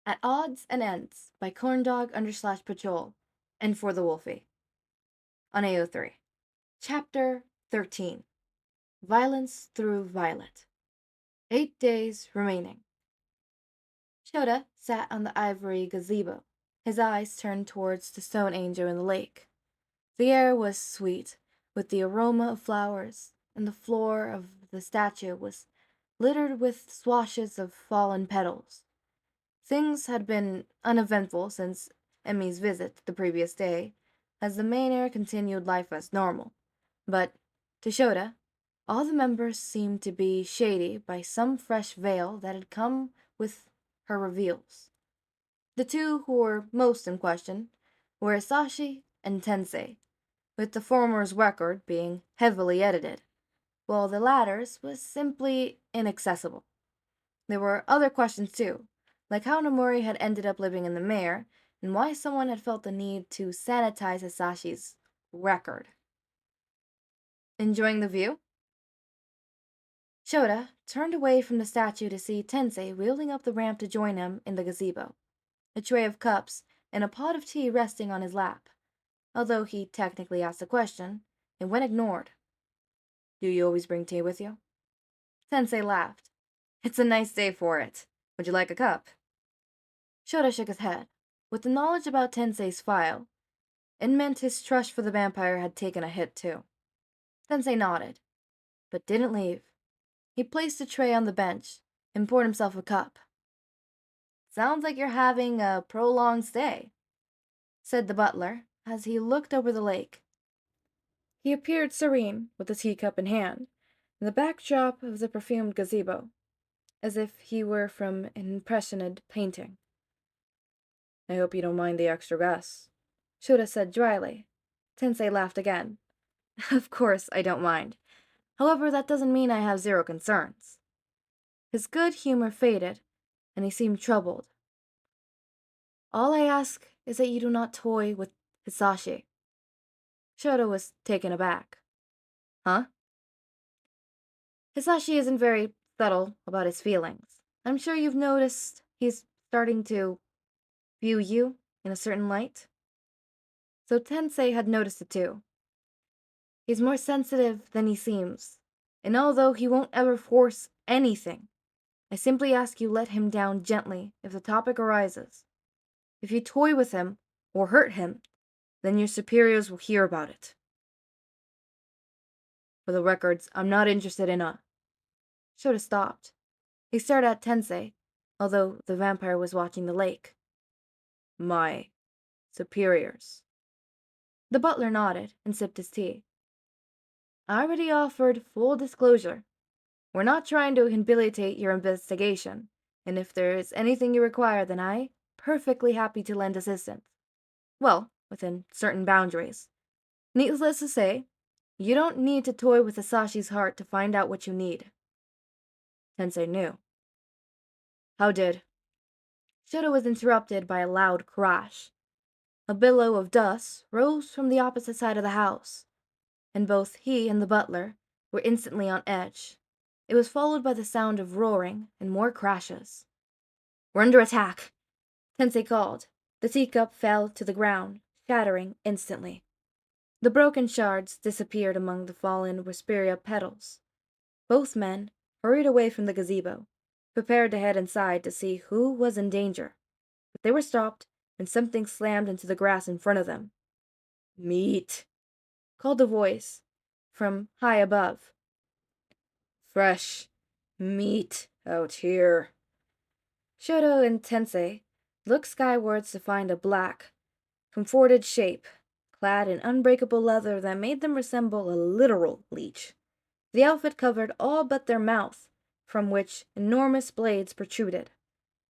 At Odds and Ends by Corndog_Patrol and For the Wolfie on AO3. Chapter 13 Violence Through Violet. 8 days remaining. Shouta sat on the ivory gazebo, his eyes turned towards the stone angel in the lake. The air was sweet, with the aroma of flowers, and the floor of the statue was littered with swashes of fallen petals. Things had been uneventful since Emmy's visit the previous day, as the Manor continued life as normal. But, to Shouta, all the members seemed to be shady by some fresh veil that had come with her reveals. The two who were most in question were Hasashi and Tensei, with the former's record being heavily edited, while the latter's was simply inaccessible. There were other questions too, like how Nuray had ended up living in the mare, and why someone had felt the need to sanitize Hisashi's record. Enjoying the view? Shouta turned away from the statue to see Tensei wheeling up the ramp to join him in the gazebo, a tray of cups and a pot of tea resting on his lap. Although he technically asked a question, it went ignored. Do you always bring tea with you? Tensei laughed. It's a nice day for it. Would you like a cup? Shouta shook his head. With the knowledge about Tensei's file, it meant his trust for the vampire had taken a hit too. Tensei nodded, but didn't leave. He placed the tray on the bench and poured himself a cup. Sounds like you're having a prolonged stay, said the butler as he looked over the lake. He appeared serene with the teacup in hand, in the backdrop of the perfumed gazebo, as if he were from an impressionist painting. I hope you don't mind the extra guests, Shouta said dryly. Tensei laughed again. Of course I don't mind. However, that doesn't mean I have zero concerns. His good humor faded, and he seemed troubled. All I ask is that you do not toy with Hizashi. Shouta was taken aback. Huh? Hizashi isn't very subtle about his feelings. I'm sure you've noticed he's starting to view you in a certain light. So Tensei had noticed it too. He's more sensitive than he seems, and although he won't ever force anything, I simply ask you let him down gently if the topic arises. If you toy with him or hurt him, then your superiors will hear about it. For the records, I'm not interested in a... Shouta stopped. He stared at Tensei, although the vampire was watching the lake. My superiors. The butler nodded and sipped his tea. I already offered full disclosure. We're not trying to inhabilitate your investigation, and if there is anything you require, then I'm perfectly happy to lend assistance. Well, within certain boundaries. Needless to say, you don't need to toy with Hisashi's heart to find out what you need. Tensei knew. How did? Shouta was interrupted by a loud crash. A billow of dust rose from the opposite side of the house, and both he and the butler were instantly on edge. It was followed by the sound of roaring and more crashes. We're under attack, Tensei called. The teacup fell to the ground, shattering instantly. The broken shards disappeared among the fallen wisteria petals. Both men hurried away from the gazebo, prepared to head inside to see who was in danger. But they were stopped, and something slammed into the grass in front of them. Meat, called a voice from high above. Fresh meat out here. Shouta and Tensei looked skywards to find a black, comforted shape, clad in unbreakable leather that made them resemble a literal leech. The outfit covered all but their mouth, from which enormous blades protruded.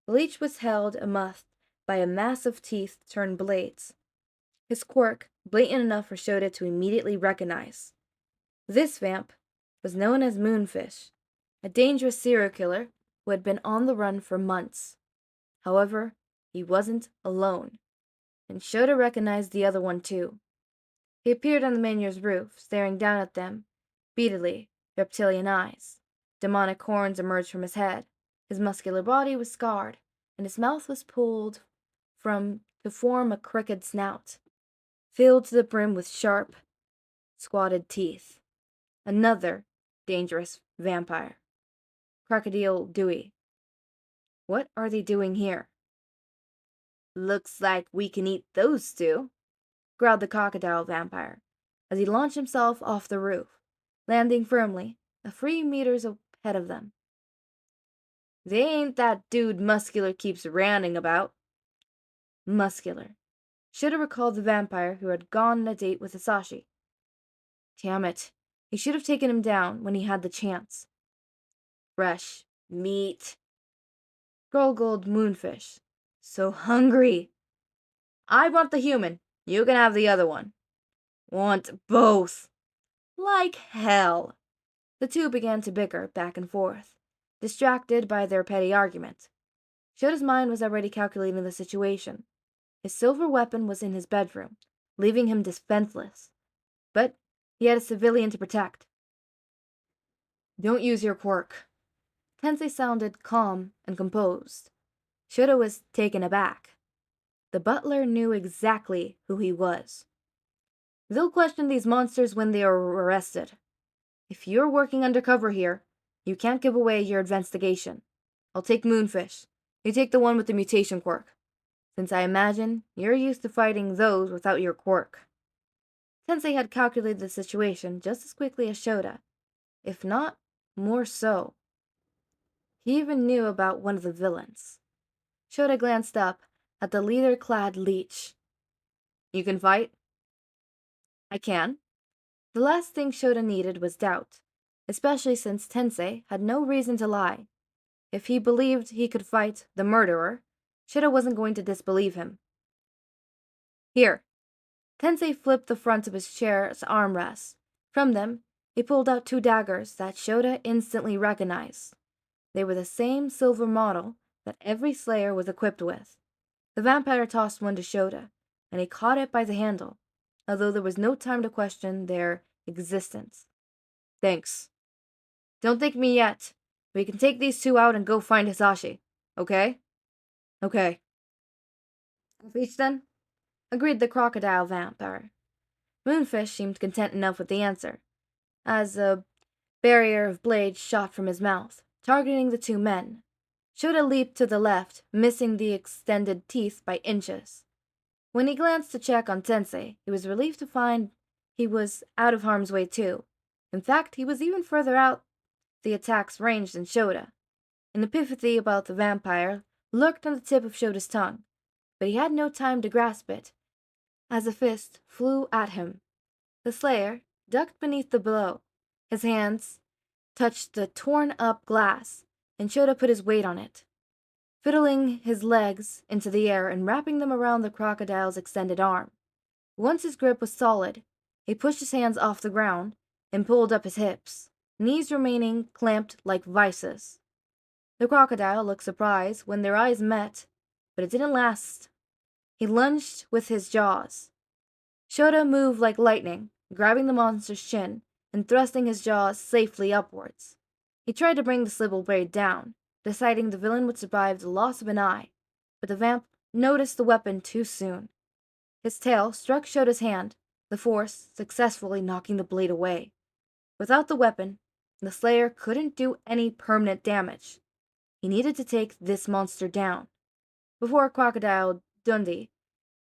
The leech was held aloft by a mass of teeth turned blades. His quirk blatant enough for Shouta to immediately recognize. This vamp was known as Moonfish, a dangerous serial killer who had been on the run for months. However, he wasn't alone, and Shouta recognized the other one too. He appeared on the manor's roof, staring down at them, beadily, reptilian eyes. Demonic horns emerged from his head. His muscular body was scarred, and his mouth was pulled from to form a crooked snout, filled to the brim with sharp, squatted teeth. Another dangerous vampire. Crocodile Dewey. What are they doing here? Looks like we can eat those two, growled the crocodile vampire, as he launched himself off the roof, landing firmly a few meters ahead of them. They ain't that dude Muscular keeps ranting about. Muscular. Should have recalled the vampire who had gone on a date with Hasashi. Damn it. He should have taken him down when he had the chance. Fresh meat. Gurgled Moonfish. So hungry. I want the human. You can have the other one. Want both. Like hell. The two began to bicker back and forth, distracted by their petty argument. Shota's mind was already calculating the situation. His silver weapon was in his bedroom, leaving him defenseless. But he had a civilian to protect. Don't use your quirk. Tensei sounded calm and composed. Shouta was taken aback. The butler knew exactly who he was. They'll question these monsters when they are arrested. If you're working undercover here, you can't give away your investigation. I'll take Moonfish. You take the one with the mutation quirk, since I imagine you're used to fighting those without your quirk. Tensei had calculated the situation just as quickly as Shouta, if not more so. He even knew about one of the villains. Shouta glanced up at the leather-clad leech. You can fight? I can. The last thing Shouta needed was doubt, especially since Tensei had no reason to lie. If he believed he could fight the murderer, Shouta wasn't going to disbelieve him. Here. Tensei flipped the front of his chair's armrest. From them, he pulled out two daggers that Shouta instantly recognized. They were the same silver model that every slayer was equipped with. The vampire tossed one to Shouta, and he caught it by the handle, although there was no time to question their existence. Thanks. Don't thank me yet. We can take these two out and go find Hizashi. Okay? Okay. Off each then? Agreed the crocodile vampire. Moonfish seemed content enough with the answer, as a barrier of blades shot from his mouth, targeting the two men. Shouta leaped to the left, missing the extended teeth by inches. When he glanced to check on Tensei, he was relieved to find he was out of harm's way too. In fact, he was even further out the attack's range than Shouta. An epiphany about the vampire lurked on the tip of Shota's tongue, but he had no time to grasp it, as a fist flew at him. The slayer ducked beneath the blow. His hands touched the torn-up glass, and Shouta put his weight on it, fiddling his legs into the air and wrapping them around the crocodile's extended arm. Once his grip was solid, he pushed his hands off the ground and pulled up his hips, knees remaining clamped like vices. The crocodile looked surprised when their eyes met, but it didn't last. He lunged with his jaws. Shouta moved like lightning, grabbing the monster's chin and thrusting his jaws safely upwards. He tried to bring the sliver blade down, deciding the villain would survive the loss of an eye, but the vamp noticed the weapon too soon. His tail struck Shota's hand, the force successfully knocking the blade away. Without the weapon, the slayer couldn't do any permanent damage. He needed to take this monster down. Before Crocodile Dundee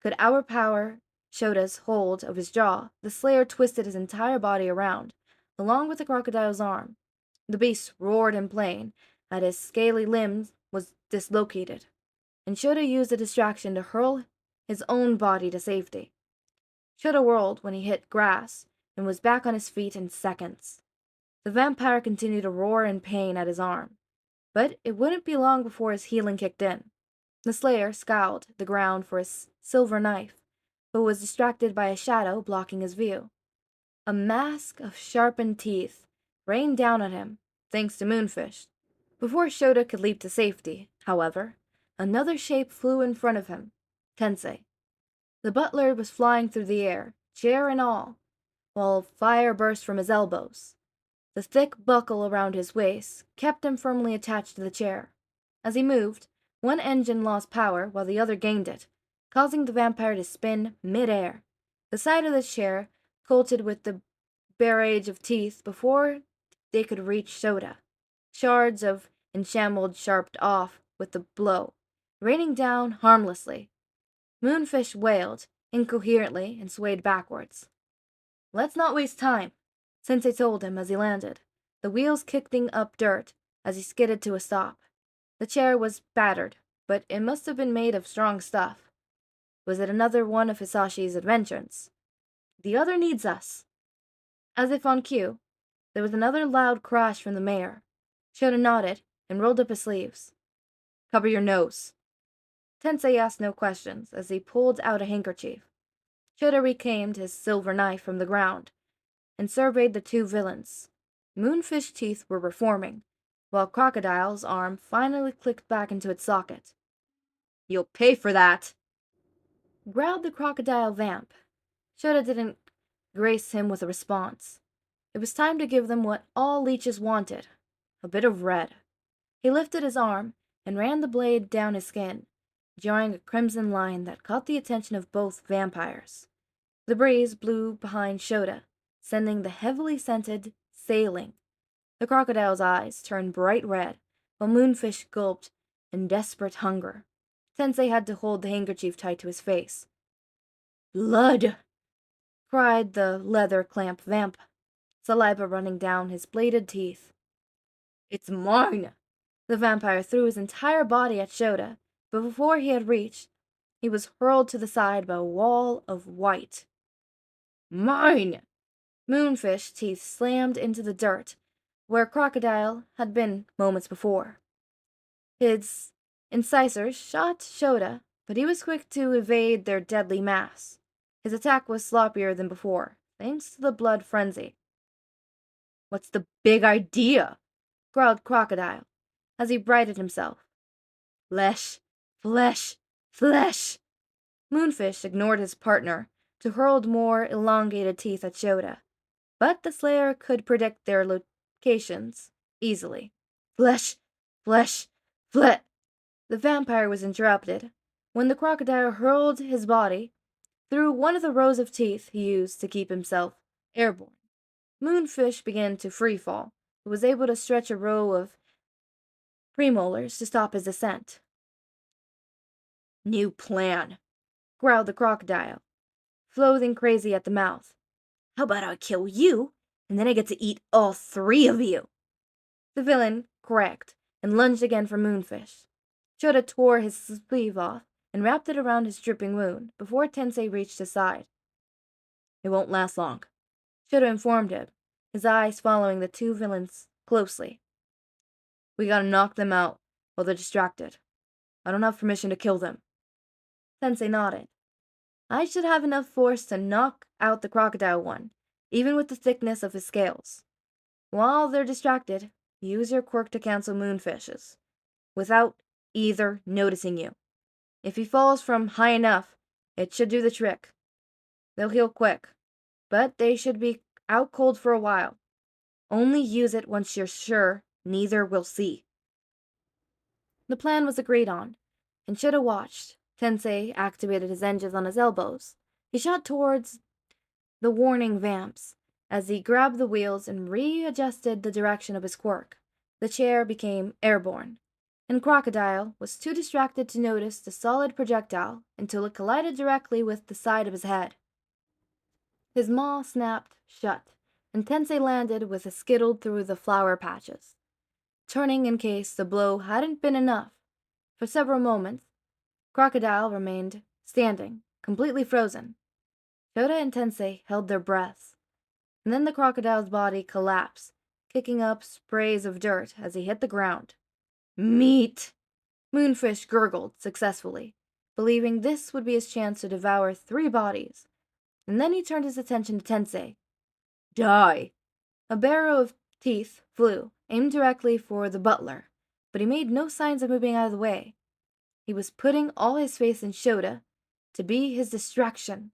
could overpower Shota's hold of his jaw, the slayer twisted his entire body around, along with the crocodile's arm. The beast roared in pain as his scaly limb was dislocated, and Shouta used the distraction to hurl his own body to safety. Shouta whirled when he hit grass and was back on his feet in seconds. The vampire continued to roar in pain at his arm, but it wouldn't be long before his healing kicked in. The slayer scowled the ground for his silver knife, but was distracted by a shadow blocking his view. A mask of sharpened teeth rained down on him, thanks to Moonfish. Before Shouta could leap to safety, however, another shape flew in front of him, Tensei. The butler was flying through the air, chair and all, while fire burst from his elbows. The thick buckle around his waist kept him firmly attached to the chair. As he moved, One engine lost power while the other gained it, causing the vampire to spin mid-air. The side of the chair coated with the barrage of teeth before they could reach Shouta. Shards of enamel sharped off with the blow, raining down harmlessly. Moonfish wailed incoherently and swayed backwards. "Let's not waste time," Sensei told him as he landed, the wheels kicking up dirt as he skidded to a stop. The chair was battered, but it must have been made of strong stuff. Was it another one of Hisashi's inventions? "The other needs us." As if on cue, there was another loud crash from the mayor. Shouta nodded and rolled up his sleeves. "Cover your nose." Tensei asked no questions as he pulled out a handkerchief. Shouta reclaimed his silver knife from the ground and surveyed the two villains. Moonfish teeth were reforming, while Crocodile's arm finally clicked back into its socket. "You'll pay for that," growled the crocodile vamp. Shouta didn't grace him with a response. It was time to give them what all leeches wanted, a bit of red. He lifted his arm and ran the blade down his skin, drawing a crimson line that caught the attention of both vampires. The breeze blew behind Shouta, sending the heavily scented sailing. The crocodile's eyes turned bright red, while Moonfish gulped in desperate hunger. Tensei had to hold the handkerchief tight to his face. "Blood!" cried the leather clamp vamp, saliva running down his bladed teeth. "It's mine!" The vampire threw his entire body at Shouta, but before he had reached, he was hurled to the side by a wall of white. "Mine!" Moonfish teeth slammed into the dirt, where Crocodile had been moments before. His incisors shot Shouta, but he was quick to evade their deadly mass. His attack was sloppier than before, thanks to the blood frenzy. "What's the big idea?" growled Crocodile, as he righted himself. "Flesh, flesh, flesh!" Moonfish ignored his partner to hurl more elongated teeth at Shouta, but the Slayer could predict their locations easily. "Flesh, flesh, flesh!" The vampire was interrupted when the crocodile hurled his body through one of the rows of teeth he used to keep himself airborne. Moonfish began to free fall, but was able to stretch a row of premolars to stop his descent. "New plan," growled the crocodile, floating crazy at the mouth. "How about I kill you, and then I get to eat all three of you?" The villain cracked and lunged again for Moonfish. Shouta tore his sleeve off and wrapped it around his dripping wound before Tensei reached his side. "It won't last long," Shouta informed him, his eyes following the two villains closely. "We gotta knock them out while they're distracted. I don't have permission to kill them." Tensei nodded. "I should have enough force to knock out the crocodile one, even with the thickness of his scales. While they're distracted, use your quirk to cancel Moonfish's, without either noticing you. If he falls from high enough, it should do the trick. They'll heal quick, but they should be out cold for a while. Only use it once you're sure neither will see." The plan was agreed on, and Shouta watched. Tensei activated his engines on his elbows. He shot towards the warning vamps as he grabbed the wheels and readjusted the direction of his quirk. The chair became airborne, and Crocodile was too distracted to notice the solid projectile until it collided directly with the side of his head. His maw snapped shut, and Tensei landed with a skittled through the flower patches, turning in case the blow hadn't been enough. For several moments, Crocodile remained standing, completely frozen. Shouta and Tensei held their breaths, and then the crocodile's body collapsed, kicking up sprays of dirt as he hit the ground. "Meat!" Moonfish gurgled successfully, believing this would be his chance to devour 3 bodies, and then he turned his attention to Tensei. "Die!" A barrow of teeth flew, aimed directly for the butler, but he made no signs of moving out of the way. He was putting all his faith in Shouta to be his distraction.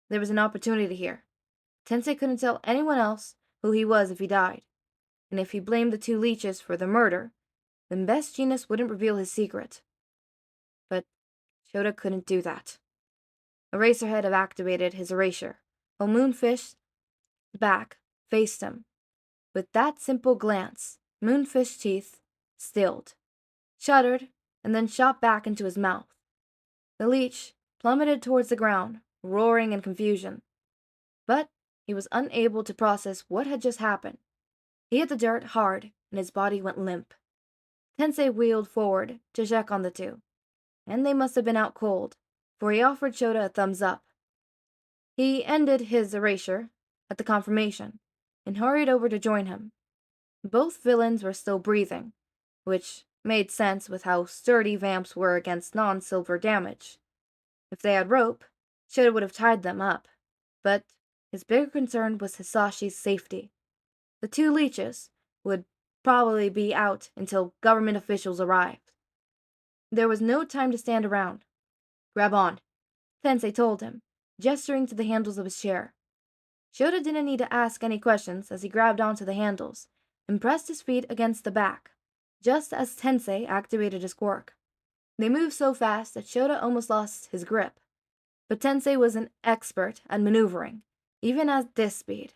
There was an opportunity here. Tensei couldn't tell anyone else who he was if he died, and if he blamed the 2 leeches for the murder, then Best Genius wouldn't reveal his secret. Shouta couldn't do that. Eraserhead had activated his erasure, while Moonfish's back faced him. With that simple glance, Moonfish's teeth stilled, shuddered, and then shot back into his mouth. The leech plummeted towards the ground, roaring in confusion. But he was unable to process what had just happened. He hit the dirt hard, and his body went limp. Tensei wheeled forward to check on the two, and they must have been out cold, for he offered Shouta a thumbs up. He ended his erasure at the confirmation, and hurried over to join him. Both villains were still breathing, which made sense with how sturdy vamps were against non-silver damage. If they had rope, Shouta would have tied them up, but his bigger concern was Hisashi's safety. The two leeches would probably be out until government officials arrived. There was no time to stand around. Grab on, Tensei told him, gesturing to the handles of his chair. Shouta didn't need to ask any questions as he grabbed onto the handles and pressed his feet against the back, just as Tensei activated his quirk. They moved so fast that Shouta almost lost his grip, but Tensei was an expert at maneuvering, even at this speed.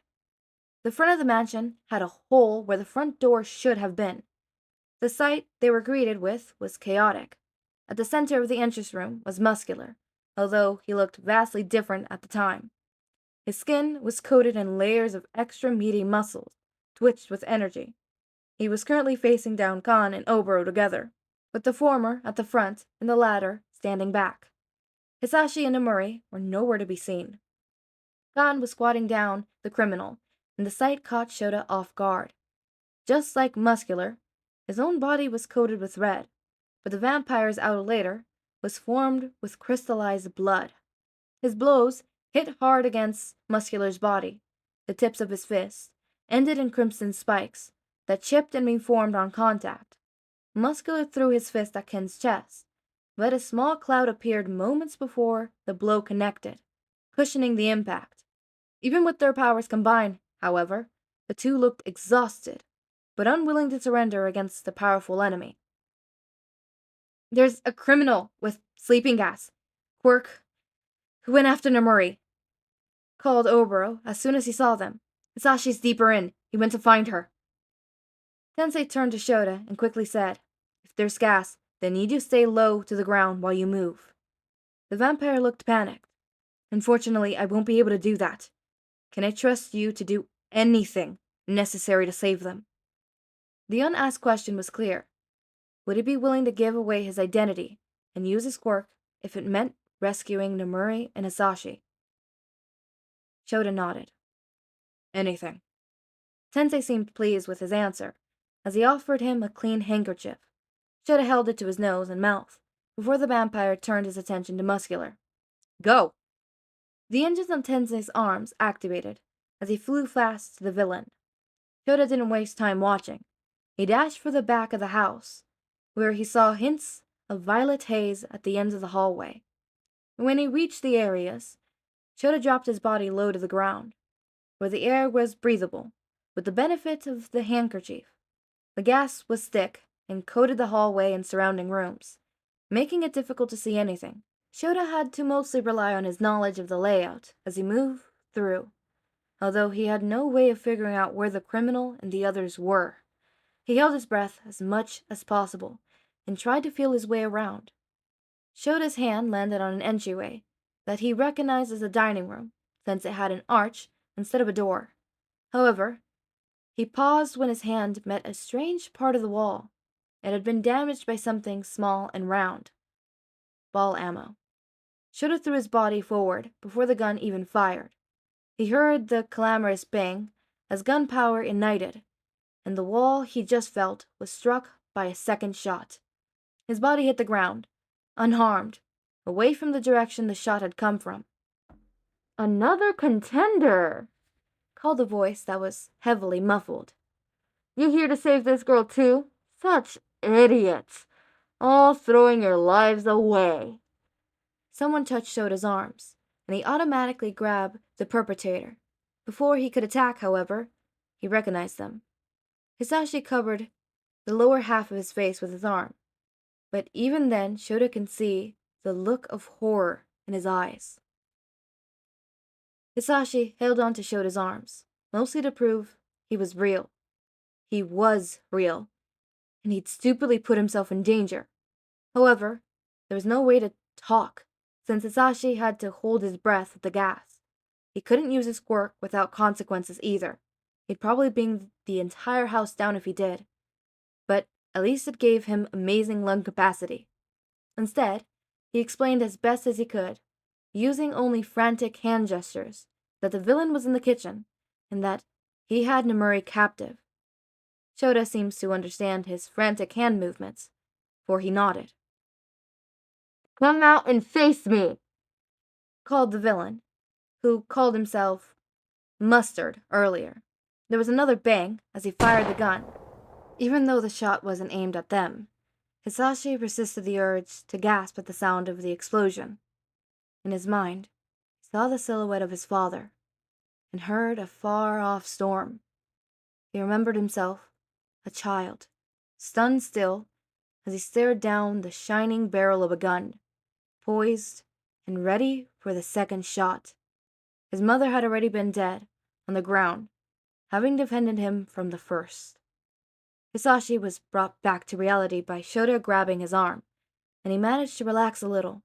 The front of the mansion had a hole where the front door should have been. The sight they were greeted with was chaotic. At the center of the entrance room was Muscular, although he looked vastly different at the time. His skin was coated in layers of extra meaty muscles, twitched with energy. He was currently facing down Khan and Oboro together, with the former at the front and the latter standing back. Hisashi and Nuray were nowhere to be seen. Khan was squatting down the criminal, and the sight caught Shouta off guard. Just like Muscular, his own body was coated with red, but the vampire's outer layer was formed with crystallized blood. His blows hit hard against Muscular's body. The tips of his fists ended in crimson spikes that chipped and reformed on contact. Muscular threw his fist at Ken's chest, but a small cloud appeared moments before the blow connected, cushioning the impact. Even with their powers combined, however, the two looked exhausted, but unwilling to surrender against the powerful enemy. "There's a criminal with sleeping gas. Quirk, who went after Nuray," called Oboro as soon as he saw them. "Hisashi's deeper in. He went to find her." Tensei turned to Shouta and quickly said, "If there's gas, then need you stay low to the ground while you move." The vampire looked panicked. "Unfortunately, I won't be able to do that. Can I trust you to do anything necessary to save them?" The unasked question was clear. Would he be willing to give away his identity and use his quirk if it meant rescuing Nuray and Hasashi? Shouta nodded. "Anything." Tensei seemed pleased with his answer, as he offered him a clean handkerchief. Shouta held it to his nose and mouth, before the vampire turned his attention to Muscular. "Go!" The engines on Tensei's arms activated, as he flew fast to the villain. Shouta didn't waste time watching. He dashed for the back of the house, where he saw hints of violet haze at the ends of the hallway. When he reached the areas, Shouta dropped his body low to the ground, where the air was breathable, with the benefit of the handkerchief. The gas was thick and coated the hallway and surrounding rooms, making it difficult to see anything. Shouta had to mostly rely on his knowledge of the layout as he moved through, although he had no way of figuring out where the criminal and the others were. He held his breath as much as possible and tried to feel his way around. Shota's hand landed on an entryway that he recognized as a dining room, since it had an arch instead of a door. However, he paused when his hand met a strange part of the wall. It had been damaged by something small and round. Ball ammo. Shouta threw his body forward before the gun even fired. He heard the clamorous bang as gunpowder ignited, and the wall he just felt was struck by a second shot. His body hit the ground, unharmed, away from the direction the shot had come from. "Another contender!" called a voice that was heavily muffled. "You here to save this girl too? Such idiots! All throwing your lives away." Someone touched Shota's arms, and he automatically grabbed the perpetrator. Before he could attack, however, he recognized them. Hisashi covered the lower half of his face with his arm, but even then Shouta could see the look of horror in his eyes. Hisashi held on to Shota's arms, mostly to prove he was real. He was real, and he'd stupidly put himself in danger. However, there was no way to talk, since Hisashi had to hold his breath with the gas. He couldn't use his quirk without consequences either. He'd probably bring the entire house down if he did. But at least it gave him amazing lung capacity. Instead, he explained as best as he could, using only frantic hand gestures, that the villain was in the kitchen, and that he had Nuray captive. Shouta seems to understand his frantic hand movements, for he nodded. "Come out and face me!" called the villain, who called himself Mustard earlier. There was another bang as he fired the gun. Even though the shot wasn't aimed at them, Hisashi resisted the urge to gasp at the sound of the explosion. In his mind, he saw the silhouette of his father and heard a far-off storm. He remembered himself, a child, stunned still as he stared down the shining barrel of a gun, poised and ready for the second shot. His mother had already been dead, on the ground, having defended him from the first. Hisashi was brought back to reality by Shouta grabbing his arm, and he managed to relax a little,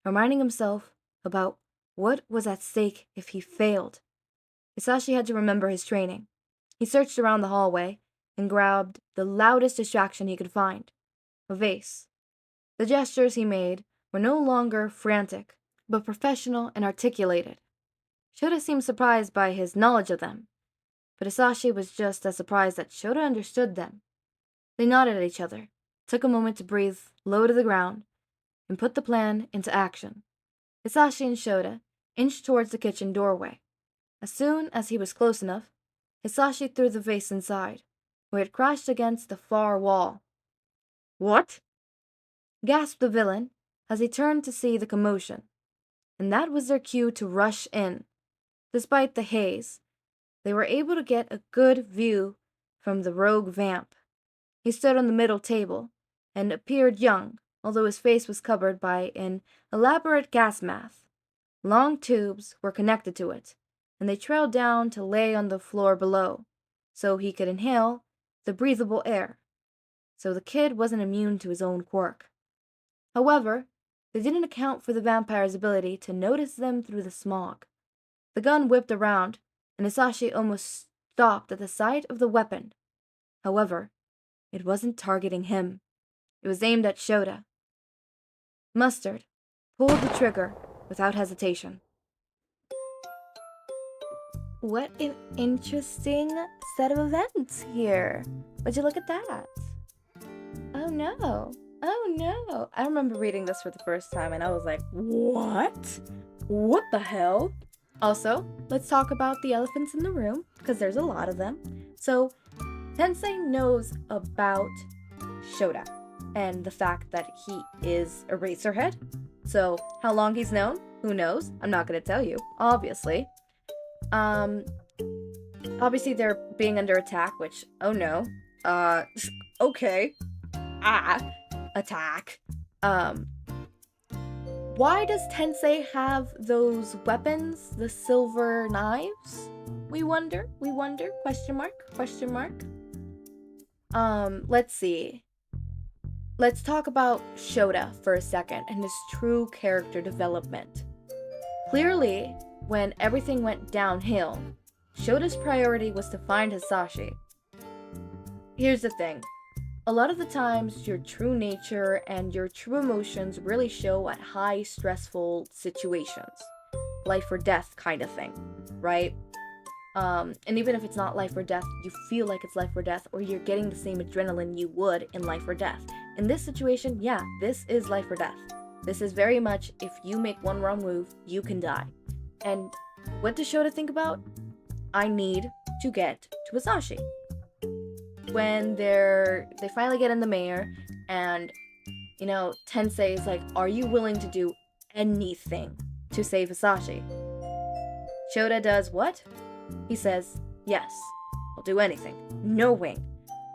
reminding himself about what was at stake if he failed. Hisashi had to remember his training. He searched around the hallway and grabbed the loudest distraction he could find, a vase. The gestures he made were no longer frantic, but professional and articulated. Shouta seemed surprised by his knowledge of them, but Hisashi was just as surprised that Shouta understood them. They nodded at each other, took a moment to breathe low to the ground, and put the plan into action. Hisashi and Shouta inched towards the kitchen doorway. As soon as he was close enough, Hisashi threw the vase inside, where it crashed against the far wall. "What?" gasped the villain as he turned to see the commotion, and that was their cue to rush in. Despite the haze, they were able to get a good view from the rogue vamp. He stood on the middle table and appeared young, although his face was covered by an elaborate gas mask. Long tubes were connected to it, and they trailed down to lay on the floor below, so he could inhale the breathable air. So the kid wasn't immune to his own quirk. However, they didn't account for the vampire's ability to notice them through the smog. The gun whipped around, and Hisashi almost stopped at the sight of the weapon. However, it wasn't targeting him. It was aimed at Shouta. Mustard pulled the trigger without hesitation. What an interesting set of events here. Would you look at that? Oh no. Oh no. I remember reading this for the first time and I was like, what? What the hell? Also, let's talk about the elephants in the room, because there's a lot of them. So, Tensei knows about Shouta and the fact that he is a racerhead. So, how long he's known? Who knows? I'm not going to tell you, obviously. Obviously they're being under attack, which, oh no. Okay. Attack. Why does Tensei have those weapons, the silver knives? We wonder, question mark. Let's see. Let's talk about Shouta for a second and his true character development. Clearly, when everything went downhill, Shouta's priority was to find Hasashi. Here's the thing. A lot of the times, your true nature and your true emotions really show at high, stressful situations. Life or death kind of thing, right? And even if it's not life or death, you feel like it's life or death, or you're getting the same adrenaline you would in life or death. In this situation, yeah, this is life or death. This is very much, if you make one wrong move, you can die. And what does Shouta think about? I need to get to Hasashi. When they finally get in the mayor, and, Tensei is like, are you willing to do anything to save Hasashi? Shouta does what? He says, yes, I'll do anything, knowing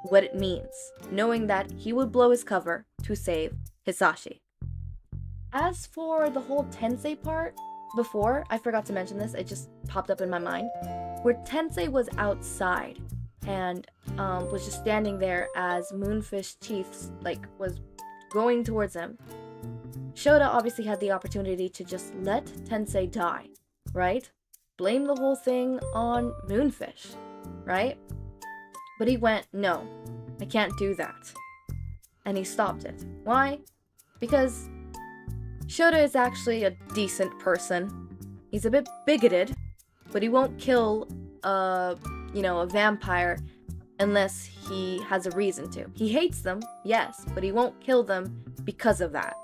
what it means, knowing that he would blow his cover to save Hisashi. As for the whole Tensei part, before, I forgot to mention this, it just popped up in my mind, where Tensei was outside and was just standing there as Moonfish Teeth, like, was going towards him. Shouta obviously had the opportunity to just let Tensei die, right? Blame the whole thing on Moonfish, right? But he went, no, I can't do that. And he stopped it. Why? Because Shouta is actually a decent person. He's a bit bigoted, but he won't kill a vampire unless he has a reason to. He hates them, yes, but he won't kill them because of that.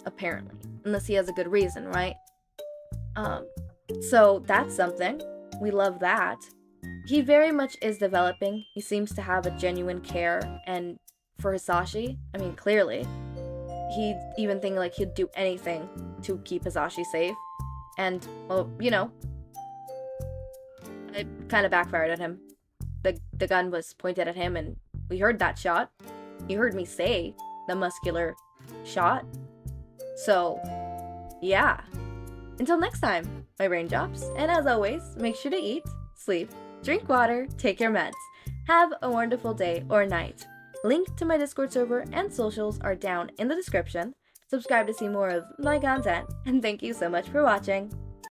Apparently. Unless he has a good reason, right? So that's something. We love that. He very much is developing. He seems to have a genuine care, and for Hisashi, I mean, clearly, he'd even think like he'd do anything to keep Hisashi safe. And, well, it kind of backfired at him. The gun was pointed at him, and we heard that shot. You heard me say the muscular shot. So, yeah. Until next time, my raindrops, and as always, make sure to eat, sleep, drink water, take your meds. Have a wonderful day or night. Link to my Discord server and socials are down in the description. Subscribe to see more of my content, and thank you so much for watching.